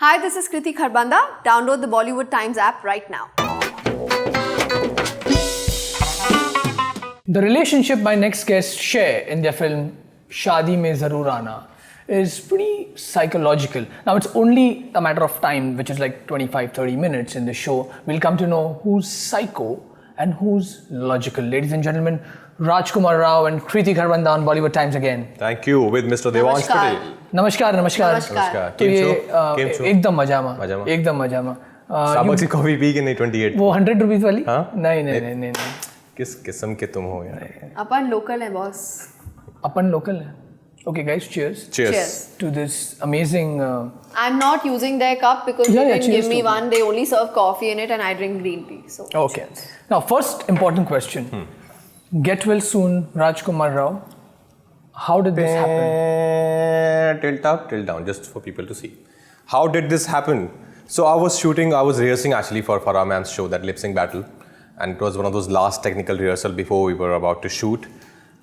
Hi, this is Kriti Kharbanda. Download the Bollywood Times app right now. The relationship my next guests share in their film Shaadi Mein Zaroor Aana is pretty psychological. Now it's only a matter of time, which is like 25-30 minutes in the show. We'll come to know who's psycho and who's logical. Ladies and gentlemen, Rajkummar Rao and Kriti Kharbanda on Bollywood Times again. Thank you with Mr. Devansh Patel. नमस्कार नमस्कार नमस्कार तो ये केम छो एकदम मजामा एकदम मजामा Starbucks की coffee P के नहीं 28 वो 100 रुपीस वाली हाँ? नहीं किस किस्म के तुम हो यार अपन लोकल है बॉस. अपन लोकल है. Okay guys, cheers to this amazing I'm not using their cup because Yeah, they yeah, didn't give cheers me to one. They only serve coffee in it and I drink green tea. So okay. Now first important question. Get well soon, Rajkummar Rao. How did this happen? Tilt up, tilt down, just for people to see. How did this happen? So I was rehearsing actually for Farah ma'am's show, that lip sync battle. And it was one of those last technical rehearsal before we were about to shoot.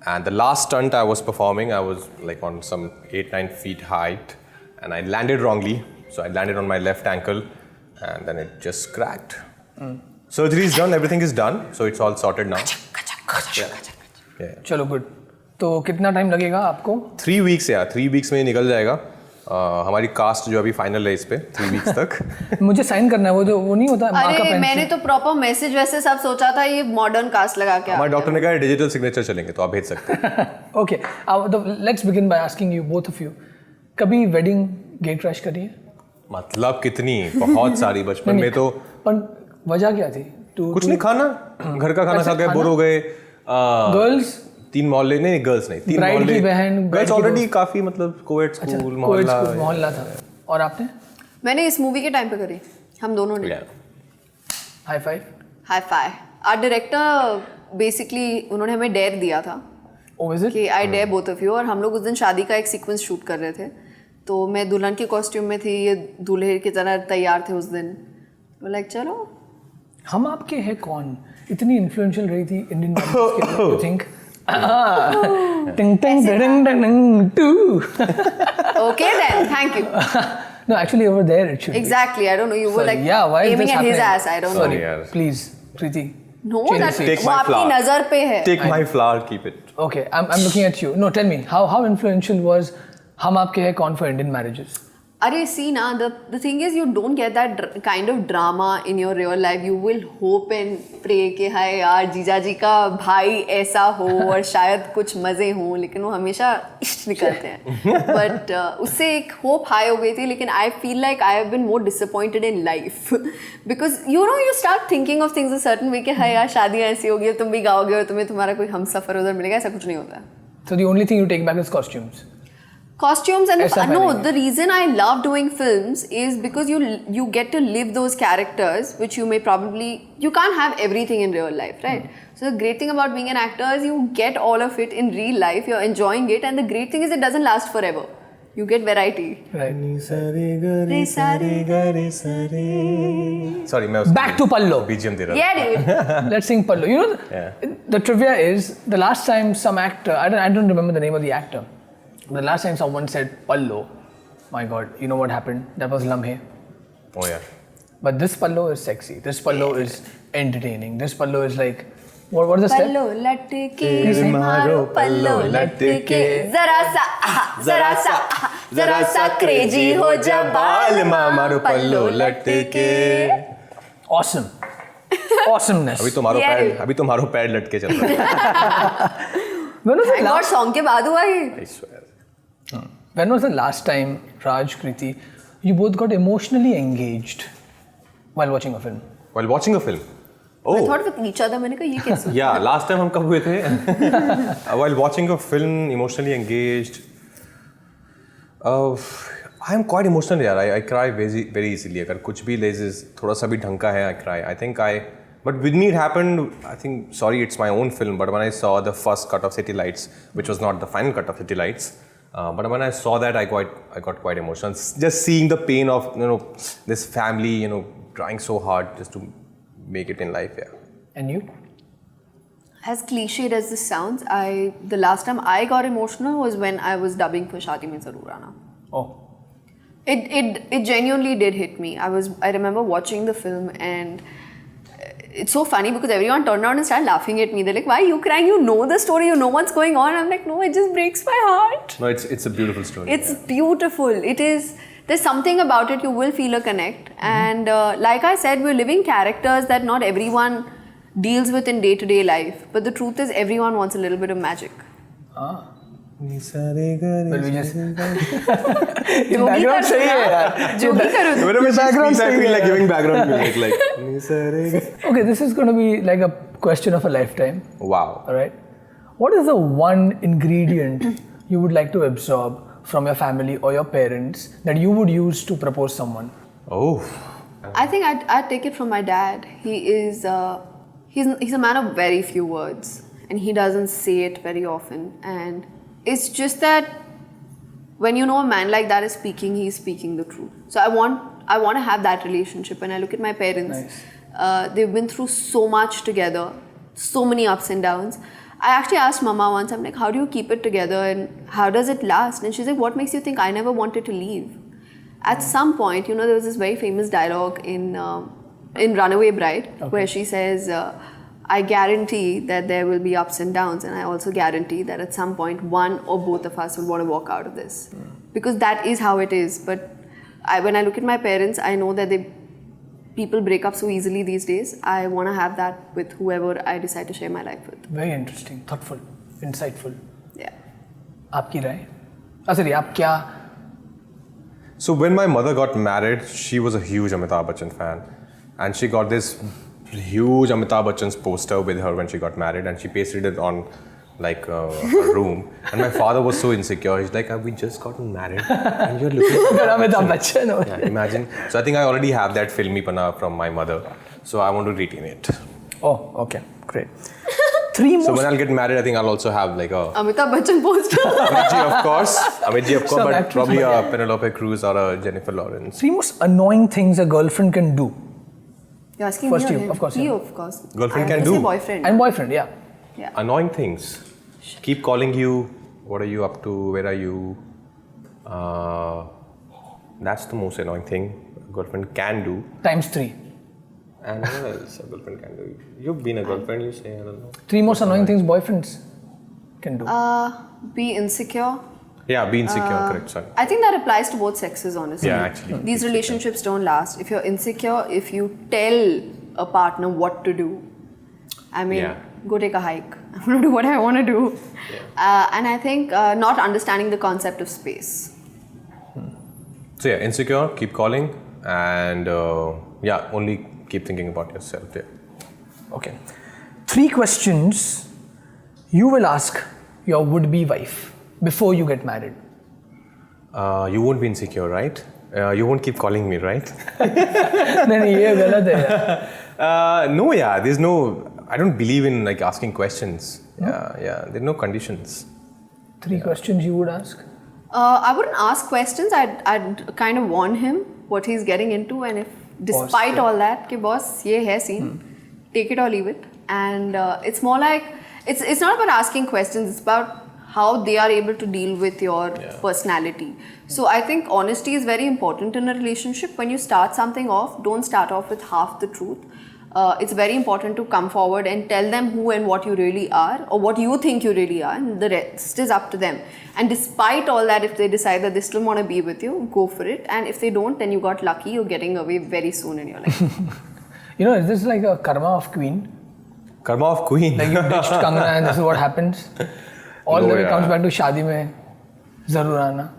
And the last stunt I was performing, I was like on some 8-9 feet height. And I landed wrongly. So I landed on my left ankle and then it just cracked. Surgery is done, everything is done. So it's all sorted now. Yeah. चलो good. तो कितना time लगेगा आपको? 3 weeks यार, 3 weeks में निकल जाएगा. हमारी कास्ट जो अभी फाइनल है इस पे 3 weeks तक. मुझे साइन करना है, वो नहीं होता माँ का अरे पेन मैंने तो प्रॉपर मैसेज वैसे सब सोचा था, ये मॉडर्न कास्ट लगा के. हमारे डॉक्टर ने कहा डिजिटल सिग्नेचर चलेंगे तो आप भेज सकते हैं. Okay, let's begin by asking you both of you, कभी वेडिंग गेट क्रैश करी है? मतलब कितनी, बहुत सारी. बचपन में तो पर वजह क्या थी? कुछ नहीं, खाना, घर का खाना खा के बोर हो गए. गर्ल्स 3 मोहल्ले नहीं, गर्ल्स नहीं, 3 ब्राइड की बहन, गर्ल्स ऑलरेडी काफी मतलब कोएड स्कूल मोहल्ला था. और आपने? मैंने इस मूवी के टाइम पे करी, हम दोनों ने. High five. हाई फाई. आर डायरेक्टर बेसिकली उन्होंने हमें डेयर दिया था कि I dare both of you. और हम लोग उस दिन शादी का एक सीक्वेंस शूट कर रहे थे, तो मैं दुल्हन के कॉस्ट्यूम में थी, ये दूल्हे की तरह तैयार थे उस दिन. लाइक चलो हम आपके हैं कौन इतनी इन्फ्लुएंशियल रही थी Indian I think. Ting ting ding ding ding too. Okay then, thank you. No, actually over there it should. Exactly, I don't know. You were like why aiming at his ass. I don't know. Sorry, please, Kriti. No, that Take वो my आपकी flower. नजर पे है. Take my flower, keep it. Okay, I'm looking at you. No, tell me how influential was हम आपके हैं कौन for Indian marriages? अरे see ना, the thing is you don't get that kind of drama in your real life. You will hope and pray कि हाय यार जीजा जी का भाई ऐसा हो और शायद कुछ मज़े हों, लेकिन वो हमेशा इश्क निकलते हैं. बट उससे एक होप हाई हो गई थी. लेकिन I feel like I have been more disappointed in life because you start thinking of things a certain way कि हाय यार शादी ऐसी होगी, तुम भी गाओगे और तुम्हें तुम्हारा कोई हमसफर उधर मिलेगा. ऐसा कुछ नहीं होता. So the only thing you take back is costumes. Costumes and the reason I love doing films is because you get to live those characters which you can't have everything in real life, right? So the great thing about being an actor is you get all of it in real life. You're enjoying it, and the great thing is it doesn't last forever. You get variety. Right. Sorry, Back to Pallo. BGM दे रहा. Yeah, dude. Let's sing Pallo. You know, the trivia is the last time some actor, I don't remember the name of the actor. The last time someone said Pallo, my God, you know what happened? That was Lamhe. Oh yeah. But this Pallo is sexy. This Pallo is entertaining. This Pallo is like, what is the step? Pallo latke maro pallo latke zara sa crazy ho ja baal मारो पल्लो लटके. Awesome. Awesomeness. अभी तो मारो पैर लटके चल रहा है. When was the last song के बाद हुआ ही? I swear. When was the last time, Raj, Kriti, you both got emotionally engaged while watching a film? While watching a film? Oh. I thought with each other. मैंने कहा ये कैसे? Yeah, last time हम कब हुए थे? While watching a film, emotionally engaged. I am quite emotional यार. I cry very easily. अगर कुछ भी raises थोड़ा सा भी ढंग का है, I cry. But with me it happened, I think, sorry, it's my own film, but when I saw the first cut of City Lights, which was not the final cut of City Lights, but when I saw that, I got quite emotional. Just seeing the pain of, this family, trying so hard just to make it in life, yeah. And you? As cliched as this sounds, the last time I got emotional was when I was dubbing for Shaadi Mein Zaroor Aana. Oh. It genuinely did hit me. I remember watching the film, and it's so funny because everyone turned around and started laughing at me. They're like, "Why are you crying? You know the story. You know what's going on." I'm like, "No, it just breaks my heart." No, it's a beautiful story. It's beautiful. It is. There's something about it. You will feel a connect. And like I said, we're living characters that not everyone deals with in day-to-day life. But the truth is, everyone wants a little bit of magic. Well, we just ये background सही है यार. जो भी करो. Whenever she background speaks, I सही feel है like यार. giving background music, like. Okay, this is going to be like a question of a lifetime. Wow. All right. What is the one ingredient you would like to absorb from your family or your parents that you would use to propose someone? Oh. I think I'd take it from my dad. He is he's a man of very few words, and he doesn't say it very often. And it's just that when you know a man like that is speaking, he's speaking the truth. So I want to have that relationship. When I look at my parents, they've been through so much together, so many ups and downs. I actually asked Mama once, I'm like, how do you keep it together and how does it last? And she's like, what makes you think I never wanted to leave? At some point, you know, there was this very famous dialogue in Runaway Bride, where she says, I guarantee that there will be ups and downs, and I also guarantee that at some point one or both of us will want to walk out of this. Because that is how it is. But when I look at my parents, I know that people break up so easily these days. I want to have that with whoever I decide to share my life with. Very interesting, thoughtful, insightful. Yeah. आपकी राय? Sorry, आप क्या? So when my mother got married, she was a huge Amitabh Bachchan fan, and she got this huge Amitabh Bachchan's poster with her when she got married, and she pasted it on like her room. And my father was so insecure. He's like, "Have we just gotten married? And you're looking at Amitabh Bachchan." Yeah, imagine. So I think I already have that filmy-pana from my mother. So I want to retain it. Oh, okay, great. Three more. So when I'll get married, I think I'll also have like a Amitabh Bachchan poster. Amit ji, of course, Some but actors, probably but a Penelope Cruz or a Jennifer Lawrence. Three most annoying things a girlfriend can do. You're asking First me or you, him? of course, He, yeah. of course. Girlfriend I can have to say do. boyfriend. And boyfriend, yeah. Yeah. Annoying things. Keep calling you. What are you up to? Where are you? That's the most annoying thing a girlfriend can do. Times 3. And what else a girlfriend can do? You've been a girlfriend, you say, I don't know. 3 most annoying things boyfriends can do. Be insecure. Yeah, be insecure, correct, sorry. I think that applies to both sexes, honestly. Yeah, actually. These relationships don't last. If you're insecure, if you tell a partner what to do, I mean, go take a hike. I'm going to do what I want to do. Yeah. And I think not understanding the concept of space. So yeah, insecure, keep calling, and only keep thinking about yourself there. Okay. 3 questions you will ask your would-be wife before you get married. You won't be insecure, right? You won't keep calling me, right? नहीं ये गलत है. No, there's no. I don't believe in like asking questions. Yeah. There's no conditions. 3 questions you would ask. I wouldn't ask questions. I'd kind of warn him what he's getting into, and if despite all that, कि boss ये है scene, take it or leave it. And it's more like it's not about asking questions. It's about how they are able to deal with your personality. So I think honesty is very important in a relationship. When you start something off, don't start off with half the truth. It's very important to come forward and tell them who and what you really are, or what you think you really are, and the rest is up to them. And despite all that, if they decide that they still want to be with you, go for it. And if they don't, then you got lucky, you're getting away very soon in your life. You know, is this like a karma of queen? Karma of queen. Like you ditched Kangana and this is what happens? All the way comes back to Shaadi Mein Zaroor Aana.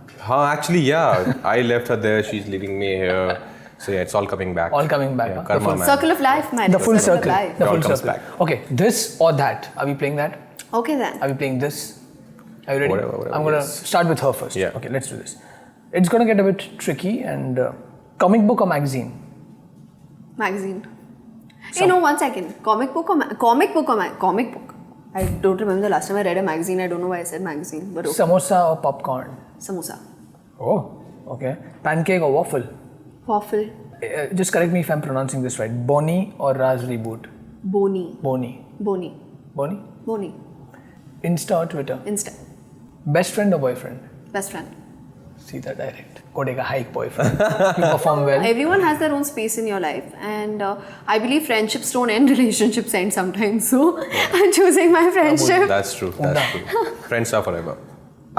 Actually, yeah. I left her there, she's leaving me here. So yeah, it's all coming back. All coming back. Yeah, Huh? karma, man. Circle of life, man. The full circle. Of life. The It all full comes circle. back. Okay, this or that. Are we playing that? Okay then. Are we playing this? Are you ready? Whatever, I'm going to yes. start with her first. Yeah. Okay, let's do this. It's going to get a bit tricky. And comic book or magazine? Magazine. Hey, no, 1 second. Comic book. I don't remember the last time I read a magazine. I don't know why I said magazine. But okay. Samosa or popcorn? Samosa. Oh, okay. Pancake or waffle? Waffle. Just correct me if I'm pronouncing this right. Boni or Raz Reboot? Boni. Boni. Boni. Boni? Boni. Insta or Twitter? Insta. Best friend or boyfriend? Best friend. सीधा direct. कोडे का hike boyfriend. You perform well. Everyone has their own space in your life, and I believe friendships don't end, relationships end sometimes. So I'm choosing my friendship. That's true. That's true. Friends are forever.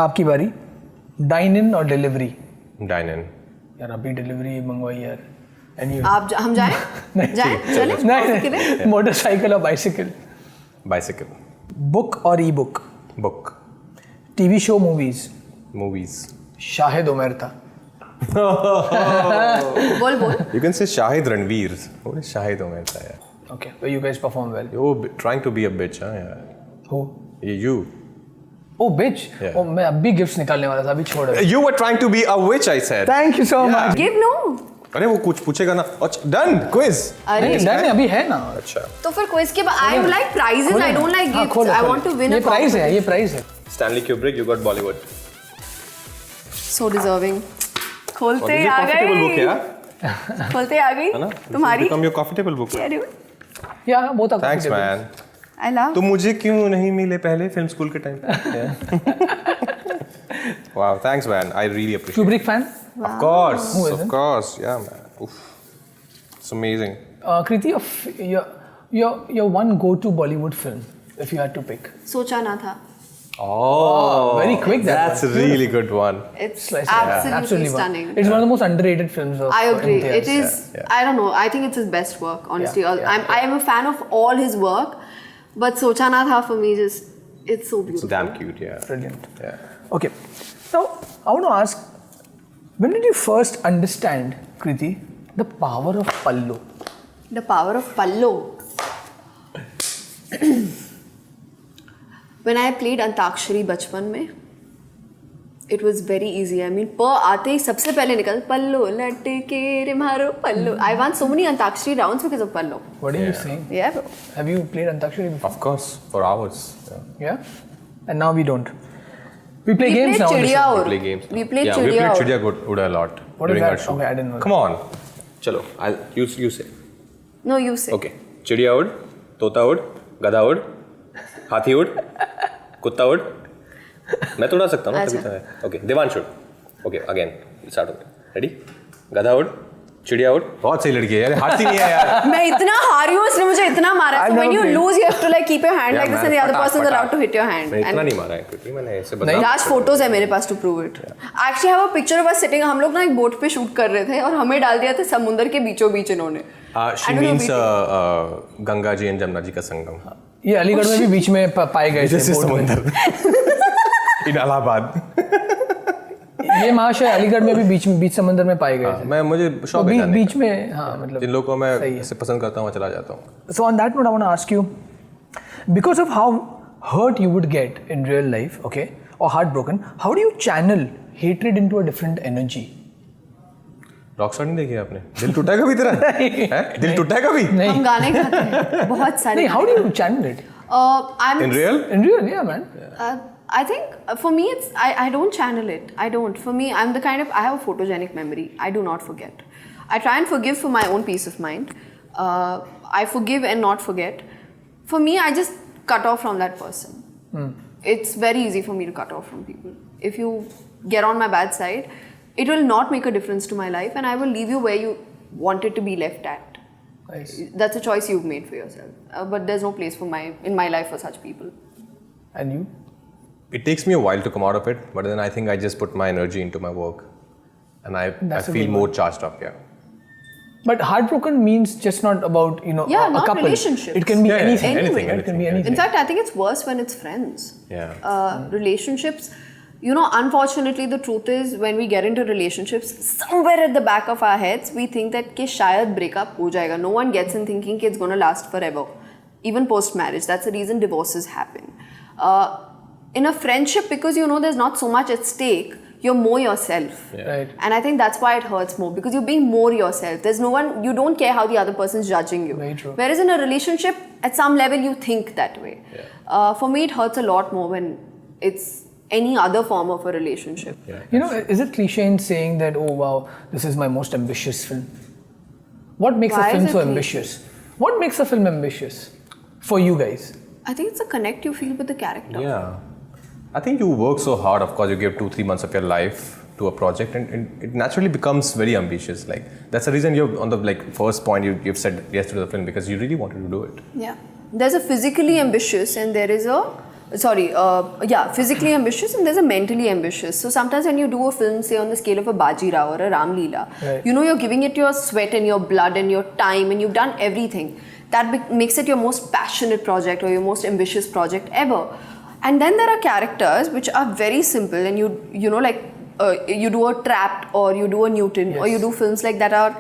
आपकी बारी. Dine in or delivery? Dine in. यार अभी delivery मंगवाई यार. And you? आप हम जाएं? जाएं? चलें? नहीं. Motorcycle or bicycle? Bicycle. Book or e-book? Book. TV show, movies? Movies. Shahid उमरता. बोल. You can say Shahid Ranveer. What is Shahid Omerta? Yeah. Okay, so you guys perform well. You're trying to be a bitch, huh? Yeah. Who? You. Oh, bitch. Yeah. Oh, मैं अभी gifts निकालने वाला था, अभी छोड़. You were trying to be a witch, I said. Thank you so much. Give no. अरे वो कुछ पूछेगा ना. Done. Quiz. अरे नहीं, डन अभी है ना. अच्छा. तो फिर क्विज के बाद I like prizes. I don't like gifts. I want to win a ये प्राइस है, ये प्राइस है. Stanley Kubrick, you got Bollywood. So deserving. खोलते This is a uh coffee table book, गई. yeah? खोलते आ गई. है ना? तुम्हारी. Become your coffee table book. Yeah, dude. Yeah, both are Thanks, comfortable. man. I love. तुम मुझे क्यों नहीं मिले पहले फिल्म स्कूल के टाइम पे? Wow, thanks, man. I really appreciate it. Kubrick fan? Of course, Who of isn't? course. Yeah, man. Oof. It's amazing. Kriti, your one go-to Bollywood film, if you had to pick. सोचा ना था. Oh, very quick that That's a really good one. It's Slice of life. absolutely stunning. It's one of the most underrated films of I agree. Imtiaz. It is. yeah. I don't know. I think it's his best work. Honestly, Yeah, I am a fan of all his work, but Socha Na Tha for me just it's so It's beautiful. damn cute, yeah. Brilliant. Yeah. Okay. Now, I want to ask, when did you first understand, Kriti, the power of Pallo? The power of Pallo. When I played Antakshari बचपन में, it was very easy. I mean, प आते ही सबसे पहले निकल पल्लो लटके रे मारो पल्लो. I won so many Antakshari rounds because of Pallo. What are you saying? Yeah, bro. Have you played Antakshari before? Of course, for hours. Yeah. Yeah? And now we don't. We play We games played now. on the Chidiya show. Or. We play games. We played yeah, we Chidiya played Or. Chidiya Uda a lot What is during that? our show. Okay, I didn't know Come on. Chalo, you say. No, you say. Okay. Chidiya Ud, Tota Ud, Gada Ud, Hathi Ud, Kutta Ud. मैं तो उड़ा सकता हूँ ना तभी तो. Okay. Devansh Ud. Okay, again. Start with. Ready? Gada Ud, चिड़िया उड़. बहुत सही लड़की है यार. हारती नहीं है यार. मैं इतना हारी हूँ इसने मुझे इतना मारा है. So when you lose, you have to like keep your hand like this, and the other person is allowed to hit your hand. मैं इतना नहीं मारा है क्योंकि मैंने ऐसे बदनाम. लास्ट फोटोज है मेरे पास to prove it. I actually have a picture of us sitting. हम लोग ना एक बोट पे शूट कर रहे थे और हमें डाल दिया था समुंदर के बीचों बीच इन्होंने. She means Ganga ji and Jamuna ji का संगम. ये अलीगढ़ में भी बीच में पाए गए थे. समुंदर. इन इलाहाबाद. ये महाशय अलीगढ़ में भी बीच समंदर में पाए गए थे. मैं मुझे शौक है बीच में हाँ मतलब जिन लोगों को मैं ऐसे पसंद करता हूँ चला जाता हूँ. So on that note, I want to ask you, because of how hurt you would get in real life, okay, or heartbroken, how do you channel hatred into a different energy? Rockstar नहीं देखी आपने? दिल टूटा है कभी तेरा? हैं? दिल टूटा है कभी? हम गाने गाते हैं बहुत सारे. नहीं, how do you channel it? I'm In real? In real, yeah, man. I think for me it's I don't channel it. I don't. For me, I'm the kind of I have a photogenic memory. I do not forget. I try and forgive for my own peace of mind. I forgive and not forget. For me, I just cut off from that person. It's very easy for me to cut off from people. If you get on my bad side, it will not make a difference to my life, and I will leave you where you wanted to be left at. Nice. That's a choice you've made for yourself. But there's no place in my life for such people. And you? It takes me a while to come out of it, but then I think I just put my energy into my work, and I That's a feel good more one. charged up. Yeah. But heartbroken means just not about a not couple. relationships. It can be Yeah, yeah, anything. anything, It can be anything. anything. In fact, I think it's worse when it's friends. Yeah. Relationships, unfortunately, the truth is when we get into relationships, somewhere at the back of our heads, we think that कि शायद breakup हो जाएगा. No one gets in thinking कि it's going to last forever. Even post-marriage. That's the reason divorces happen. In a friendship, because there's not so much at stake, you're more yourself. Yeah. Right. And I think that's why it hurts more, because you're being more yourself. There's no one, you don't care how the other person's judging you. Very true. Whereas in a relationship, at some level, you think that way. Yeah. For me, it hurts a lot more when it's any other form of a relationship. Yeah. Is it cliche in saying that, oh wow, this is my most ambitious film? What makes Why a film is it so cliche? ambitious? What makes a film ambitious for you guys? I think it's a connect you feel with the character. Yeah. I think you work so hard. Of course, you give 2-3 months of your life to a project, and it naturally becomes very ambitious. Like that's the reason you're on the first point you've said yes to the film, because you really wanted to do it. Yeah. There's a physically ambitious and there is a physically ambitious and there's a mentally ambitious. So sometimes when you do a film, say on the scale of a Baji Rao or a Ram Leela, right, you're giving it your sweat and your blood and your time, and you've done everything. That makes it your most passionate project or your most ambitious project ever. And then there are characters which are very simple, and you do a Trapped or you do a Newton, yes, or you do films like that are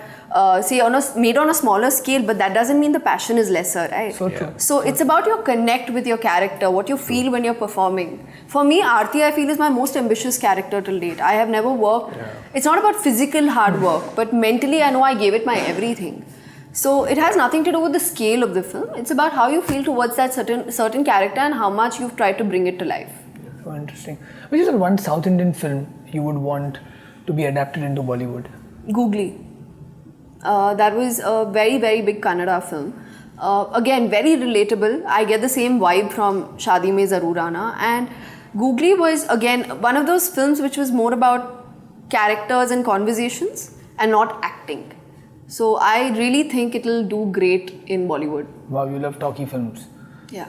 made on a smaller scale, but that doesn't mean the passion is lesser, right? So true. So it's about your connect with your character, what you feel when you're performing. For me, Aarti, I feel, is my most ambitious character till date. I have never worked. Yeah. It's not about physical hard work, but mentally I know I gave it my everything. So it has nothing to do with the scale of the film. It's about how you feel towards that certain character and how much you've tried to bring it to life. So interesting. Which is the one South Indian film you would want to be adapted into Bollywood? Googly. That was a very, very big Kannada film. Again, very relatable. I get the same vibe from Shaadi Mein Zaroor Aana. And Googly was, again, one of those films which was more about characters and conversations and not acting. So I really think it'll do great in Bollywood. Wow, you love talkie films. Yeah.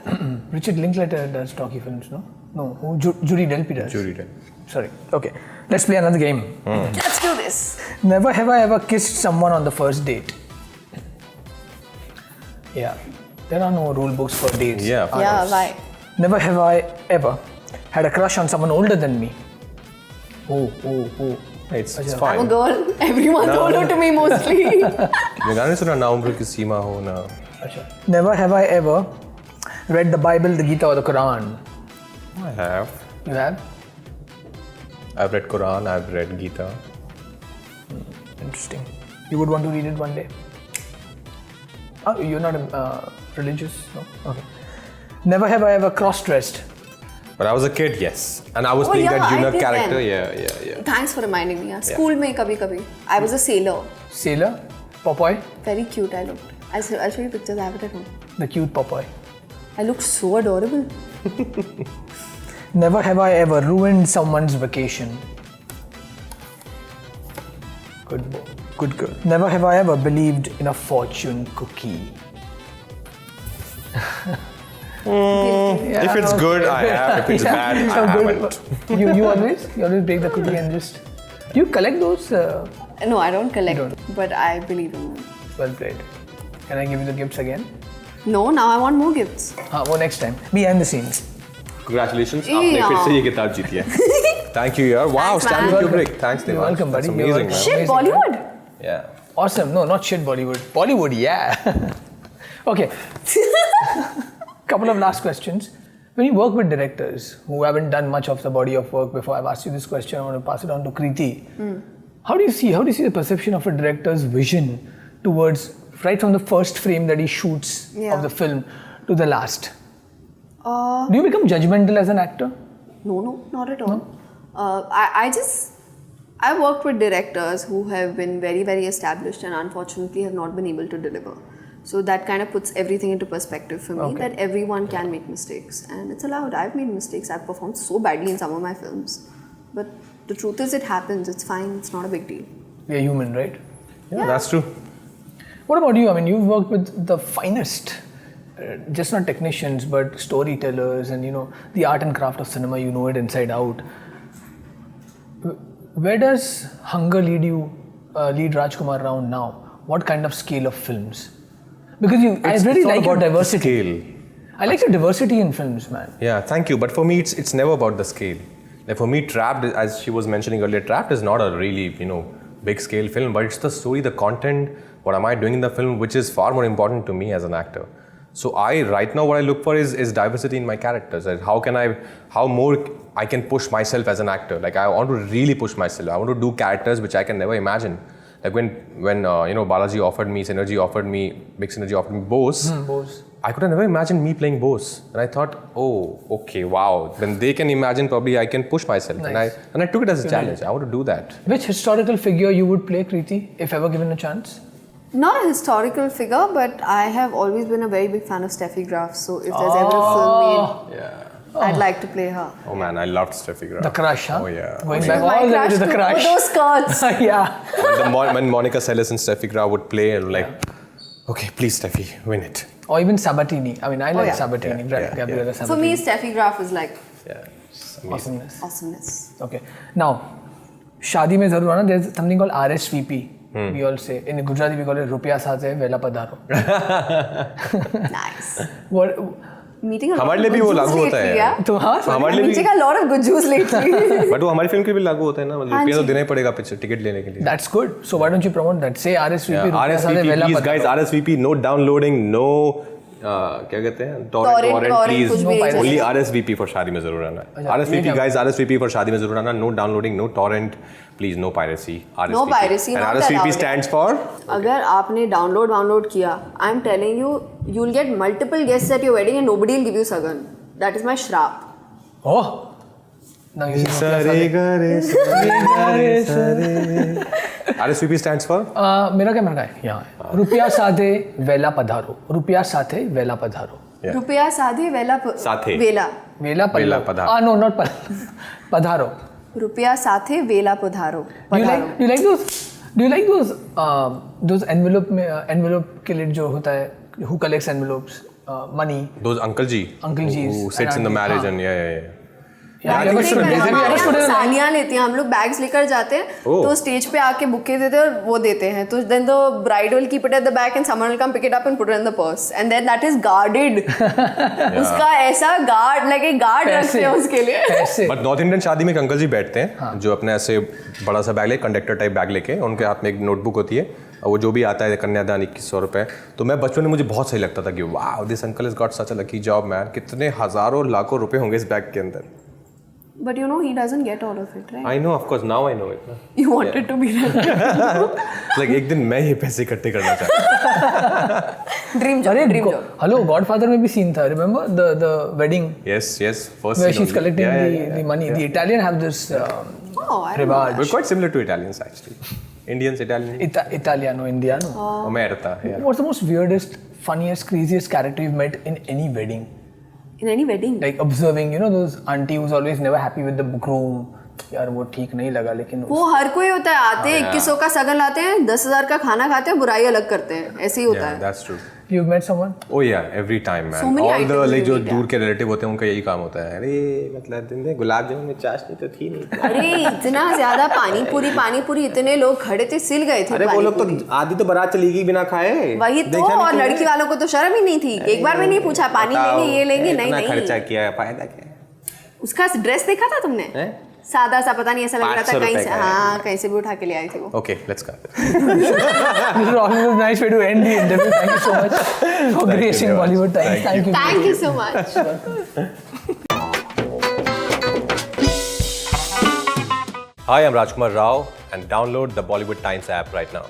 Richard Linklater does talkie films, no? No, Judy Delpy does. Judy Delpy. Sorry. Okay. Let's play another game. Let's do this. Never have I ever kissed someone on the first date. Yeah. There are no rule books for dates. Yeah. Yeah, why? Never have I ever had a crush on someone older than me. Oh. It's fine. I'm a girl. Everyone's older to me mostly. Never have I ever read the Bible, the Gita or the Quran. I have. You have? I've read Quran, I've read Gita. Interesting. You would want to read it one day? Oh, you're not religious? No? Okay. Never have I ever cross-dressed. But I was a kid, yes. And I was playing that junior character. Then. Yeah. Thanks for reminding me. School mein kabhi. I was a sailor. Sailor? Popeye? Very cute I looked. I'll show you pictures, I have it at home. The cute Popeye. I looked so adorable. Never have I ever ruined someone's vacation. Good girl. Never have I ever believed in a fortune cookie. If it's good, I have. If it's bad, I haven't. You always break the cookie and just... Do you collect those? No, I don't collect, but I believe in them. Well played. Can I give you the gifts again? No, now I want more gifts. Next time. Behind the scenes. Congratulations. आपने फिर से ये किताब जीती है. Thank you, yaar. Wow, Stanley Kubrick. Thanks, Devansh. You're welcome, buddy. That's amazing, man. Shit, Bollywood? Yeah. Awesome. No, not shit Bollywood. Bollywood, yeah. Okay. Couple of last questions. When you work with directors who haven't done much of the body of work before, I've asked you this question, I want to pass it on to Kriti. How do you see the perception of a director's vision towards, right from the first frame that he shoots of the film to the last? Do you become judgmental as an actor? No, not at all. I worked with directors who have been very, very established and unfortunately have not been able to deliver. So that kind of puts everything into perspective for me, that everyone can make mistakes and it's allowed. I've made mistakes. I've performed so badly in some of my films. But the truth is it happens. It's fine. It's not a big deal. We're human, right? Yeah, that's true. What about you? I mean, you've worked with the finest, just not technicians, but storytellers and, the art and craft of cinema, it inside out. Where does hunger lead Rajkummar Rao now? What kind of scale of films? Because I really like your diversity. Scale. I like your diversity in films, man. Yeah, thank you. But for me, it's never about the scale. Like for me, Trapped, as she was mentioning earlier, Trapped is not a really, big scale film, but it's the story, the content, what am I doing in the film, which is far more important to me as an actor. So right now what I look for is diversity in my characters. Like how more I can push myself as an actor. Like I want to really push myself. I want to do characters which I can never imagine. Like when Balaji offered me, Big Synergy offered me Bose. I could have never imagined me playing Bose. And I thought, oh, okay, wow. When they can imagine, probably I can push myself. Nice. And I took it as a challenge. I want to do that. Which historical figure you would play, Kriti, if ever given a chance? Not a historical figure, but I have always been a very big fan of Steffi Graf. So if there's ever a film made I'd like to play her. Oh man, I loved Steffi Graf. The Crush, huh? Oh yeah. Going She back was my all the way crush to The too. Crush. Oh, those skirts. Yeah. When Monica Seles and Steffi Graf would play, and like, okay, please Steffi, win it. Or even Sabatini. I mean, I like yeah. Sabatini. Gabriella Sabatini. For me, Steffi Graf is like Yeah. It's amazing. Awesomeness. awesomeness. Okay. Now, Shaadi Mein Zaroor Aana, there's something called RSVP. We all say. In Gujarati, we call it Rupiya Saathe Vela Padharo. Nice. What? Meeting a lot हमारे of लिए भी good वो Jews लागू होता है lately, यार। yeah? तो हाँ, हमारे लिए Meeting a lot of good Jews lately. But वो हमारी फिल्म के भी लागू होता है ना, मतलब रुपया तो देना ही पड़ेगा पिक्चर टिकट लेने के लिए। That's good. So why don't you promote that? Say RSVP. Rupiya Saathe RSVP, Vela please guys, Padharo. RSVP, no downloading, no क्या कहते हैं Torrent, please, कुछ भी नहीं only चलेगा। RSVP for शादी में जरूर आना। अच्छा, RSVP ये क्या guys, RSVP for शादी में जरूर आना, no downloading, no torrent, please no piracy. RSVP. No piracy, And not RSVP allowed. stands for अगर आपने डाउनलोड किया, I am telling you, you will get multiple guests at your wedding and nobody will give you sagan. That is my श्राप. Oh. Now you see Rupiya Saathe. RSVP stands for मेरा camera है यहाँ है। रुपया साधे वेला पधारो। रुपया साथे वेला पधारो। Yeah. रुपया साधे वेला साथे। वेला वेला वेला पधारो। पधारो। No, not पधारो। रुपया साथे वेला पधारो. Do you like those envelope के लिए जो होता है, who collects envelopes, money? those uncle ji who sits in the marriage and yeah. सालियाँ लेती हैं, हम लोग बैग्स लेकर जाते हैं तो स्टेज पे आके बुके देते हैं और वो देते हैं, तो then the bride will keep it at the back and someone will come pick it up and put it in the purse and then that is guarded. उसका ऐसा guard like एक guard रखते हैं उसके लिए. बट नॉर्थ इंडियन शादी में एक अंकल जी बैठते हैं जो अपने ऐसे बड़ा सा बैग ले कंडक्टर टाइप बैग लेके, उनके हाथ में एक नोटबुक होती है और वो जो भी आता है कन्यादान 2100 रुपये। तो मैं बचपन में मुझे बहुत सही लगता था कि वाह this uncle is got such a lucky job man, कितने हजारों लाखों रुपए होंगे इस बैग के अंदर। But you know he doesn't get all of it, right? I know, of course, now I know it. You wanted to be that. Like एक दिन मैं ये पैसे इकट्ठे करना चाहता हूँ। Dream job. Hello, Godfather में भी scene था. Remember the wedding? Yes, first where scene she's only. collecting the money. The Italian have this Oh, I don't know. reward. We're quite similar to Italians actually. Indians, Italian. Italiano, Indiano. Omerta, yeah. What's the most weirdest, funniest, craziest character you've met in any wedding? In any wedding? Like observing, you know, those auntie who's always never happy with the groom. यार वो ठीक नहीं लगा लेकिन वो हर कोई होता है, आते हैं 2100 का सगन लाते हैं, 10,000 का खाना खाते हैं, बुराई अलग करते हैं, ऐसे ही होता Yeah, है. that's true. You've met someone? Oh yeah, every time man. So many All the items like we जो meet, दूर के रिलेटिव होते हैं उनका यही काम होता है, अरे मतलब दिन में गुलाब जामुन में चाशनी तो थी नहीं। अरे इतना ज्यादा पानी पूरी इतने लोग खड़े थे, सिल गए थे. अरे वो लोग तो आधी तो बारात चली गई बिना खाए। वही तो, और लड़की वालों को तो शर्म ही नहीं थी, एक बार में नहीं पूछा पानी लेंगे ये लेंगे, नहीं खर्चा किया, फायदा क्या? उसका ड्रेस देखा था तुमने? सादा सा, पता नहीं ऐसा लग रहा था कहीं से, हाँ कहीं से भी उठा के ले आई थी वो. Okay, let's go. This is always a nice way to end the interview. Thank you so much for gracing Bollywood Times. Thank you. Thank you so much. Hi, I'm Rajkummar Rao and download the Bollywood Times app right now.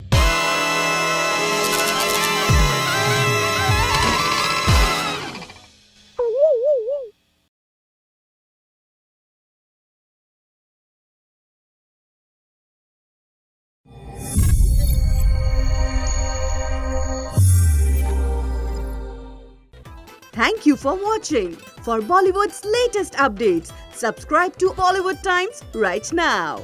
Thank you for watching. For Bollywood's latest updates, subscribe to Bollywood Times right now.